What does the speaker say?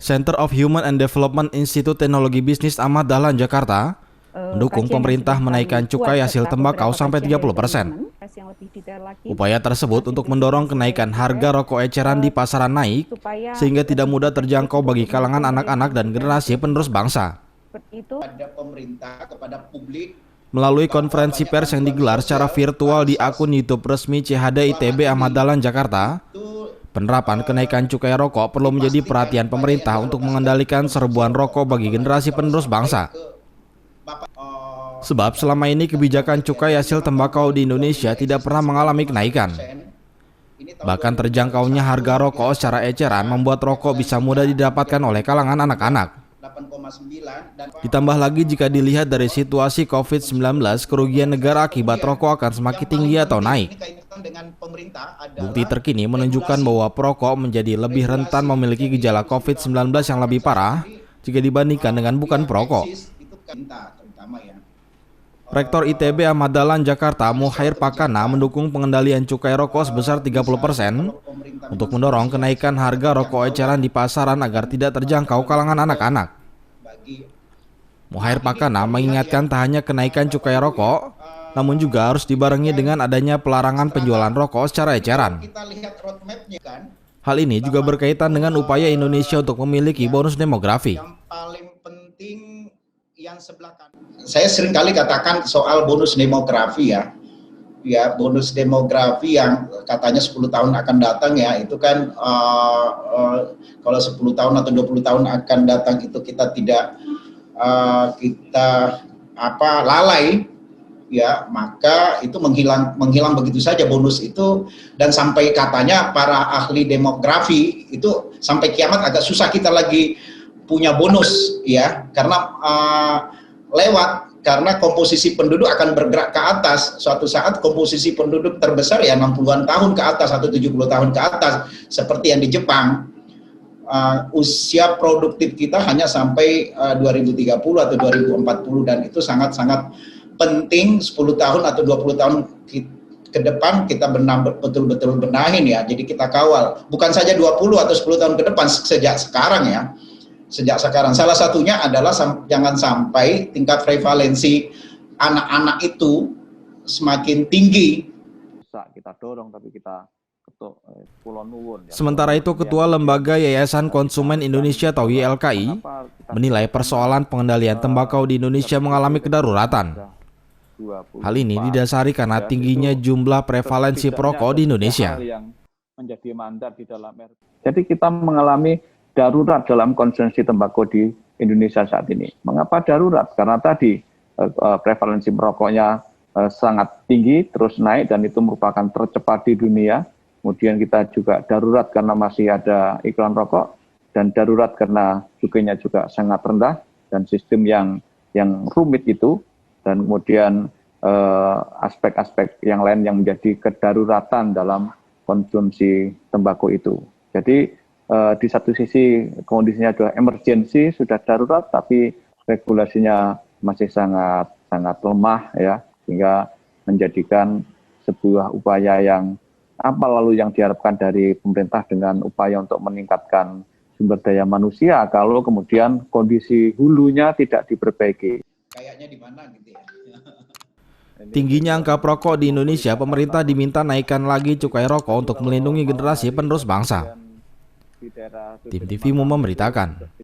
Center of Human and Development Institute Teknologi Bisnis Ahmad Dahlan Jakarta mendukung pemerintah menaikkan cukai hasil tembakau sampai 30%. Upaya tersebut untuk mendorong kenaikan harga rokok eceran di pasaran naik sehingga tidak mudah terjangkau bagi kalangan anak-anak dan generasi penerus bangsa. Melalui konferensi pers yang digelar secara virtual di akun YouTube resmi CHD ITB Ahmad Dahlan Jakarta, penerapan kenaikan cukai rokok perlu menjadi perhatian pemerintah untuk mengendalikan serbuan rokok bagi generasi penerus bangsa. Sebab selama ini kebijakan cukai hasil tembakau di Indonesia tidak pernah mengalami kenaikan. Bahkan terjangkaunya harga rokok secara eceran membuat rokok bisa mudah didapatkan oleh kalangan anak-anak. Ditambah lagi jika dilihat dari situasi COVID-19, kerugian negara akibat rokok akan semakin tinggi atau naik. Bukti terkini menunjukkan bahwa perokok menjadi lebih rentan memiliki gejala COVID-19 yang lebih parah jika dibandingkan dengan bukan perokok. Rektor ITB Ahmad Dahlan Jakarta Mukhair Pakana mendukung pengendalian cukai rokok sebesar 30% untuk mendorong kenaikan harga rokok eceran di pasaran agar tidak terjangkau kalangan anak-anak. Mukhair Pakana mengingatkan tak hanya kenaikan cukai rokok, namun juga harus dibarengi dengan adanya pelarangan penjualan rokok secara eceran. Hal ini juga berkaitan dengan upaya Indonesia untuk memiliki bonus demografi. Saya sering kali katakan soal bonus demografi ya, bonus demografi yang katanya 10 tahun akan datang ya, itu kan kalau 10 tahun atau 20 tahun akan datang itu kita tidak lalai ya, maka itu menghilang begitu saja bonus itu, dan sampai katanya para ahli demografi itu sampai kiamat agak susah kita lagi punya bonus ya, karena karena komposisi penduduk akan bergerak ke atas. Suatu saat komposisi penduduk terbesar ya 60-an tahun ke atas atau 70 tahun ke atas seperti yang di Jepang. Usia produktif kita hanya sampai 2030 atau 2040, dan itu sangat-sangat penting 10 tahun atau 20 tahun ke depan kita betul-betul benahin ya. Jadi kita kawal, bukan saja 20 atau 10 tahun ke depan, sejak sekarang ya. Sejak sekarang, salah satunya adalah jangan sampai tingkat prevalensi anak-anak itu semakin tinggi. Kita dorong, tapi kita ketuk pulau nuwun. Sementara itu, Ketua Lembaga Yayasan Konsumen Indonesia atau YLKI menilai persoalan pengendalian tembakau di Indonesia mengalami kedaruratan. Hal ini didasari karena tingginya jumlah prevalensi perokok di Indonesia. Jadi kita mengalami darurat dalam konsumsi tembakau di Indonesia saat ini. Mengapa darurat? Karena tadi prevalensi merokoknya sangat tinggi, terus naik, dan itu merupakan tercepat di dunia. Kemudian kita juga darurat karena masih ada iklan rokok, dan darurat karena cukainya juga sangat rendah, dan sistem yang rumit itu, dan kemudian aspek-aspek yang lain yang menjadi kedaruratan dalam konsumsi tembakau itu. Jadi di satu sisi kondisinya adalah emergensi, sudah darurat, tapi regulasinya masih sangat lemah ya, sehingga menjadikan sebuah upaya yang lalu yang diharapkan dari pemerintah dengan upaya untuk meningkatkan sumber daya manusia, kalau kemudian kondisi hulunya tidak diperbaiki. Kayaknya di mana gitu ya. Tingginya angka perokok di Indonesia, pemerintah diminta naikkan lagi cukai rokok untuk melindungi generasi penerus bangsa. Tim TV memberitakan.